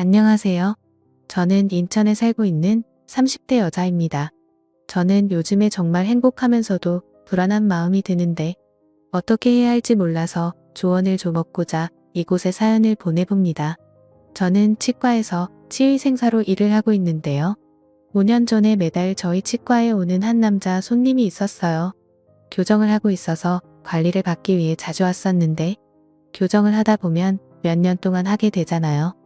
안녕하세요. 저는 인천에 살고 있는 30대 여자입니다. 저는 요즘에 정말 행복하면서도 불안한 마음이 드는데 어떻게 해야 할지 몰라서 조언을 좀 얻고자 이곳에 사연을 보내봅니다. 저는 치과에서 치의생사로 일을 하고 있는데요. 5년 전에 매달 저희 치과에 오는 한 남자 손님이 있었어요. 교정을 하고 있어서 관리를 받기 위해 자주 왔었는데 교정을 하다 보면 몇 년 동안 하게 되잖아요.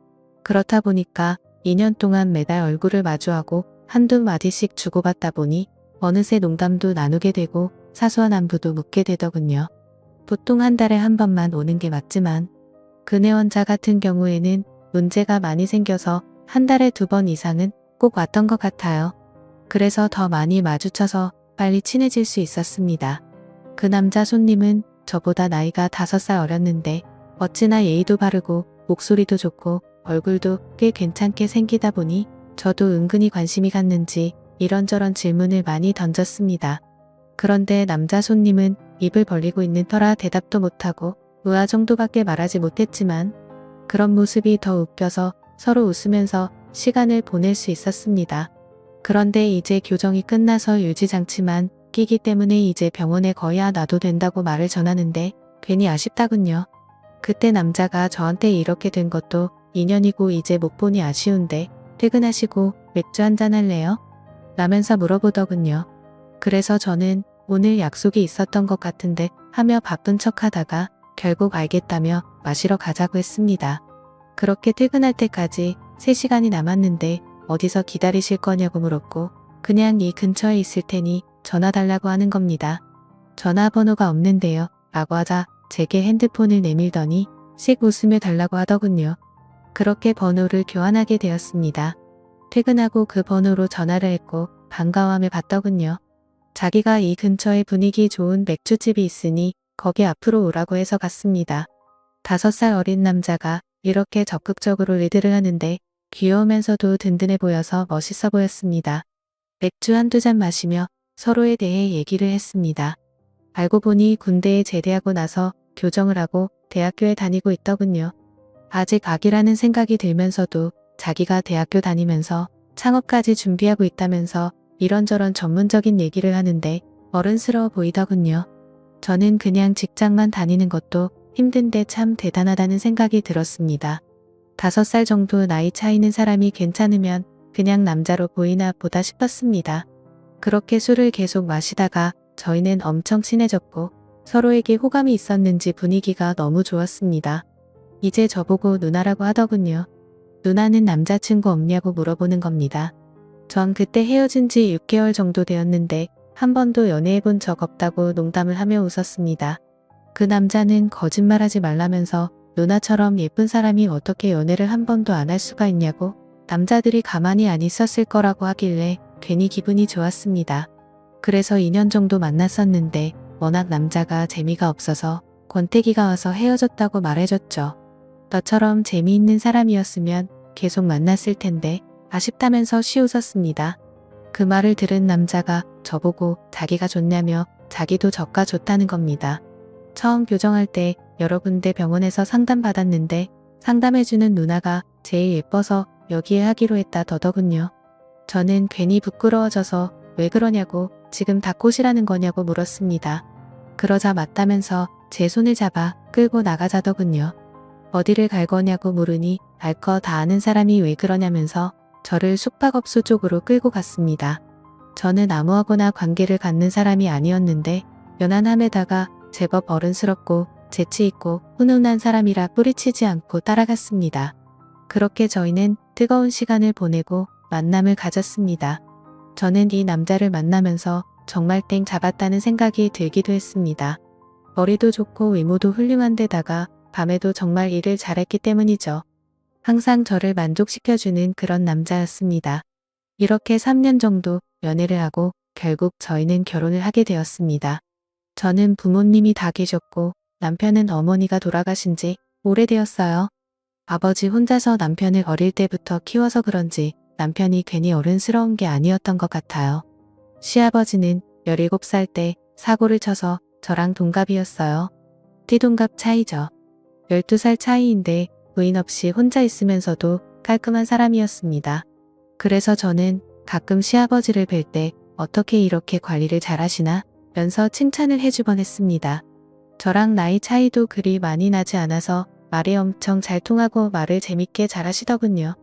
그렇다 보니까 2년 동안 매달 얼굴을 마주하고 한두 마디씩 주고받다 보니 어느새 농담도 나누게 되고 사소한 안부도 묻게 되더군요. 보통 한 달에 한 번만 오는 게 맞지만 근혜원자 같은 경우에는 문제가 많이 생겨서 한 달에 2번 이상은 꼭 왔던 것 같아요. 그래서 더 많이 마주쳐서 빨리 친해질 수 있었습니다. 그 남자 손님은 저보다 나이가 5살 어렸는데 어찌나 예의도 바르고 목소리도 좋고 얼굴도 꽤 괜찮게 생기다 보니 저도 은근히 관심이 갔는지 이런저런 질문을 많이 던졌습니다. 그런데 남자 손님은 입을 벌리고 있는 터라 대답도 못하고 의아 정도밖에 말하지 못했지만 그런 모습이 더 웃겨서 서로 웃으면서 시간을 보낼 수 있었습니다. 그런데 이제 교정이 끝나서 유지장치만 끼기 때문에 이제 병원에 거의 놔도 된다고 말을 전하는데 괜히 아쉽다군요. 그때 남자가 저한테 이렇게 된 것도 2년이고 이제 못 보니 아쉬운데 퇴근하시고 맥주 한잔 할래요? 라면서 물어보더군요. 그래서 저는 오늘 약속이 있었던 것 같은데 하며 바쁜 척 하다가 결국 알겠다며 마시러 가자고 했습니다. 그렇게 퇴근할 때까지 3시간이 남았는데 어디서 기다리실 거냐고 물었고 그냥 이 근처에 있을 테니 전화 달라고 하는 겁니다. 전화번호가 없는데요. 라고 하자 제게 핸드폰을 내밀더니 씩 웃으며 달라고 하더군요. 그렇게 번호를 교환하게 되었습니다. 퇴근하고 그 번호로 전화를 했고 반가워하며 받더군요. 자기가 이 근처에 분위기 좋은 맥주집이 있으니 거기 앞으로 오라고 해서 갔습니다. 5살 어린 남자가 이렇게 적극적으로 리드를 하는데 귀여우면서도 든든해 보여서 멋있어 보였습니다. 맥주 한두 잔 마시며 서로에 대해 얘기를 했습니다. 알고 보니 군대에 제대하고 나서 교정을 하고 대학교에 다니고 있더군요. 아직 아기라는 생각이 들면서도 자기가 대학교 다니면서 창업까지 준비하고 있다면서 이런저런 전문적인 얘기를 하는데 어른스러워 보이더군요. 저는 그냥 직장만 다니는 것도 힘든데 참 대단하다는 생각이 들었습니다. 5살 정도 나이 차이는 사람이 괜찮으면 그냥 남자로 보이나 보다 싶었습니다. 그렇게 술을 계속 마시다가 저희는 엄청 친해졌고 서로에게 호감이 있었는지 분위기가 너무 좋았습니다. 이제 저보고 누나라고 하더군요. 누나는 남자친구 없냐고 물어보는 겁니다. 전 그때 헤어진 지 6개월 정도 되었는데 한 번도 연애해본 적 없다고 농담을 하며 웃었습니다. 그 남자는 거짓말하지 말라면서 누나처럼 예쁜 사람이 어떻게 연애를 한 번도 안 할 수가 있냐고 남자들이 가만히 안 있었을 거라고 하길래 괜히 기분이 좋았습니다. 그래서 2년 정도 만났었는데 워낙 남자가 재미가 없어서 권태기가 와서 헤어졌다고 말해줬죠. 너처럼 재미있는 사람이었으면 계속 만났을 텐데 아쉽다면서 쉬웃었습니다. 그 말을 들은 남자가 저보고 자기가 좋냐며 자기도 저가 좋다는 겁니다. 처음 교정할 때 여러 군데 병원에서 상담받았는데 상담해주는 누나가 제일 예뻐서 여기에 하기로 했다 더더군요. 저는 괜히 부끄러워져서 왜 그러냐고 지금 다 꽃이라는 거냐고 물었습니다. 그러자 맞다면서 제 손을 잡아 끌고 나가자더군요. 어디를 갈 거냐고 물으니 알 거 다 아는 사람이 왜 그러냐면서 저를 숙박업소 쪽으로 끌고 갔습니다. 저는 아무하고나 관계를 갖는 사람이 아니었는데 연한함에다가 제법 어른스럽고 재치있고 훈훈한 사람이라 뿌리치지 않고 따라갔습니다. 그렇게 저희는 뜨거운 시간을 보내고 만남을 가졌습니다. 저는 이 남자를 만나면서 정말 땡 잡았다는 생각이 들기도 했습니다. 머리도 좋고 외모도 훌륭한 데다가 밤에도 정말 일을 잘했기 때문이죠. 항상 저를 만족시켜주는 그런 남자였습니다. 이렇게 3년 정도 연애를 하고 결국 저희는 결혼을 하게 되었습니다. 저는 부모님이 다 계셨고 남편은 어머니가 돌아가신 지 오래되었어요. 아버지 혼자서 남편을 어릴 때부터 키워서 그런지 남편이 괜히 어른스러운 게 아니었던 것 같아요. 시아버지는 17살 때 사고를 쳐서 저랑 동갑이었어요. 띠동갑 차이죠. 12살 차이인데 부인 없이 혼자 있으면서도 깔끔한 사람이었습니다. 그래서 저는 가끔 시아버지를 뵐 때 어떻게 이렇게 관리를 잘하시나 면서 칭찬을 해주곤 했습니다. 저랑 나이 차이도 그리 많이 나지 않아서 말이 엄청 잘 통하고 말을 재밌게 잘하시더군요.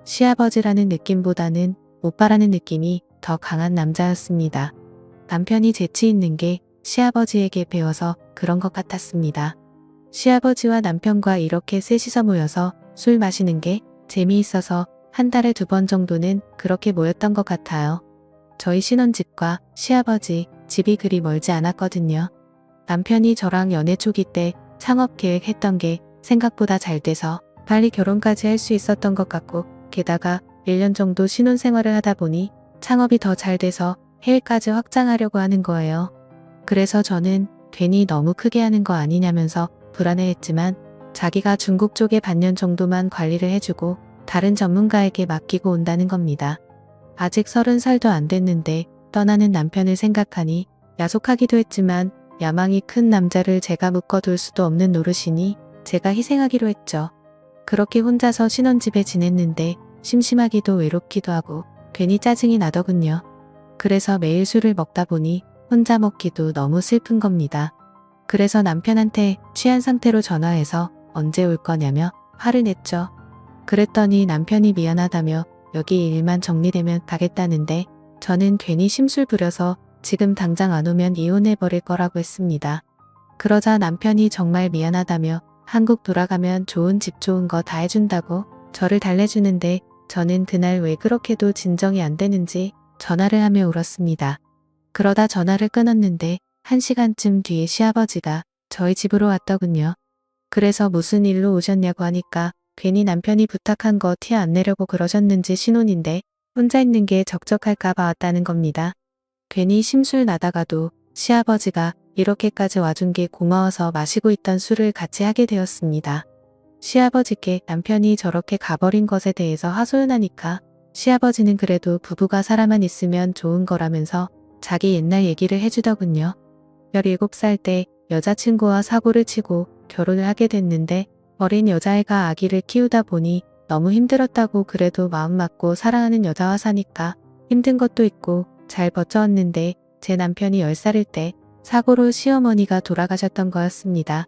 시아버지라는 느낌보다는 오빠라는 느낌이 더 강한 남자였습니다. 남편이 재치 있는 게 시아버지에게 배워서 그런 것 같았습니다. 시아버지와 남편과 이렇게 셋이서 모여서 술 마시는 게 재미있어서 한 달에 2번 정도는 그렇게 모였던 것 같아요. 저희 신혼집과 시아버지 집이 그리 멀지 않았거든요. 남편이 저랑 연애 초기 때 창업 계획했던 게 생각보다 잘 돼서 빨리 결혼까지 할 수 있었던 것 같고, 게다가 1년 정도 신혼생활을 하다 보니 창업이 더 잘 돼서 해외까지 확장하려고 하는 거예요. 그래서 저는 괜히 너무 크게 하는 거 아니냐면서 불안해했지만 자기가 중국 쪽에 반년 정도만 관리를 해주고 다른 전문가에게 맡기고 온다는 겁니다. 아직 30살도 안 됐는데 떠나는 남편을 생각하니 야속하기도 했지만 야망이 큰 남자를 제가 묶어둘 수도 없는 노릇이니 제가 희생하기로 했죠. 그렇게 혼자서 신혼집에 지냈는데 심심하기도 외롭기도 하고 괜히 짜증이 나더군요. 그래서 매일 술을 먹다 보니 혼자 먹기도 너무 슬픈 겁니다. 그래서 남편한테 취한 상태로 전화해서 언제 올 거냐며 화를 냈죠. 그랬더니 남편이 미안하다며 여기 일만 정리되면 가겠다는데 저는 괜히 심술 부려서 지금 당장 안 오면 이혼해버릴 거라고 했습니다. 그러자 남편이 정말 미안하다며 한국 돌아가면 좋은 집 좋은 거 다 해준다고 저를 달래주는데 저는 그날 왜 그렇게도 진정이 안 되는지 전화를 하며 울었습니다. 그러다 전화를 끊었는데 1시간쯤 뒤에 시아버지가 저희 집으로 왔더군요. 그래서 무슨 일로 오셨냐고 하니까 괜히 남편이 부탁한 거 티 안 내려고 그러셨는지 신혼인데 혼자 있는 게 적적할까봐 왔다는 겁니다. 괜히 심술 나다가도 시아버지가 이렇게까지 와준 게 고마워서 마시고 있던 술을 같이 하게 되었습니다. 시아버지께 남편이 저렇게 가버린 것에 대해서 하소연하니까 시아버지는 그래도 부부가 살아만 있으면 좋은 거라면서 자기 옛날 얘기를 해주더군요. 17살 때 여자친구와 사고를 치고 결혼을 하게 됐는데 어린 여자애가 아기를 키우다 보니 너무 힘들었다고, 그래도 마음 맞고 사랑하는 여자와 사니까 힘든 것도 있고 잘 버텨왔는데 제 남편이 10살일 때 사고로 시어머니가 돌아가셨던 거였습니다.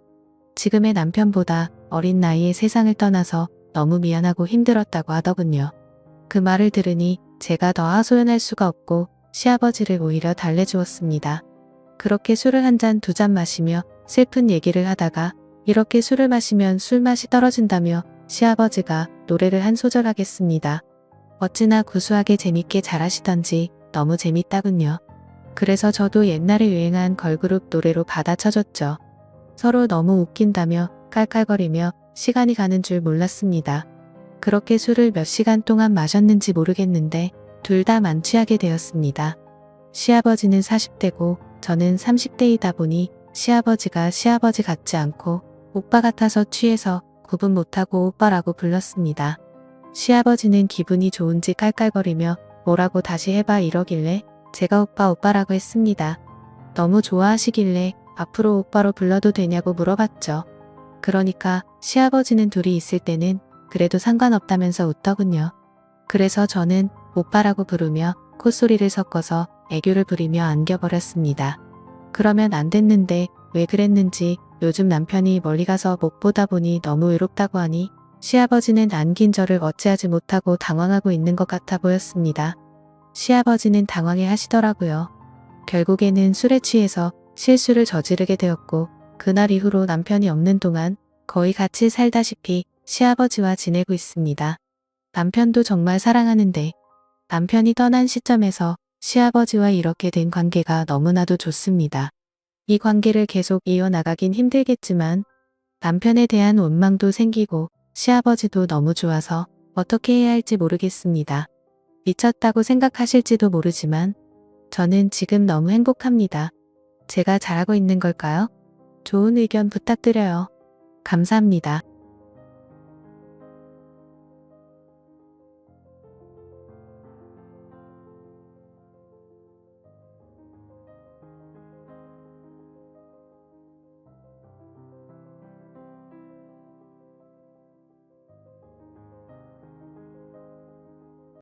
지금의 남편보다 어린 나이에 세상을 떠나서 너무 미안하고 힘들었다고 하더군요. 그 말을 들으니 제가 더 하소연할 수가 없고 시아버지를 오히려 달래주었습니다. 그렇게 술을 한 잔, 2잔 마시며 슬픈 얘기를 하다가 이렇게 술을 마시면 술맛이 떨어진다며 시아버지가 노래를 한 소절 하겠습니다. 어찌나 구수하게 재밌게 잘하시던지 너무 재밌다군요. 그래서 저도 옛날에 유행한 걸그룹 노래로 받아쳐줬죠. 서로 너무 웃긴다며 깔깔거리며 시간이 가는 줄 몰랐습니다. 그렇게 술을 몇 시간 동안 마셨는지 모르겠는데 둘 다 만취하게 되었습니다. 시아버지는 40대고 저는 30대이다 보니 시아버지가 시아버지 같지 않고 오빠 같아서 취해서 구분 못하고 오빠라고 불렀습니다. 시아버지는 기분이 좋은지 깔깔거리며 뭐라고 다시 해봐 이러길래 제가 오빠라고 했습니다. 너무 좋아하시길래 앞으로 오빠로 불러도 되냐고 물어봤죠. 그러니까 시아버지는 둘이 있을 때는 그래도 상관없다면서 웃더군요. 그래서 저는 오빠라고 부르며 콧소리를 섞어서 애교를 부리며 안겨버렸습니다. 그러면 안 됐는데 왜 그랬는지 요즘 남편이 멀리 가서 못 보다 보니 너무 외롭다고 하니 시아버지는 안긴 저를 어찌하지 못하고 당황하고 있는 것 같아 보였습니다. 시아버지는 당황해 하시더라고요. 결국에는 술에 취해서 실수를 저지르게 되었고 그날 이후로 남편이 없는 동안 거의 같이 살다시피 시아버지와 지내고 있습니다. 남편도 정말 사랑하는데 남편이 떠난 시점에서 시아버지와 이렇게 된 관계가 너무나도 좋습니다. 이 관계를 계속 이어나가긴 힘들겠지만 남편에 대한 원망도 생기고 시아버지도 너무 좋아서 어떻게 해야 할지 모르겠습니다. 미쳤다고 생각하실지도 모르지만 저는 지금 너무 행복합니다. 제가 잘하고 있는 걸까요? 좋은 의견 부탁드려요. 감사합니다.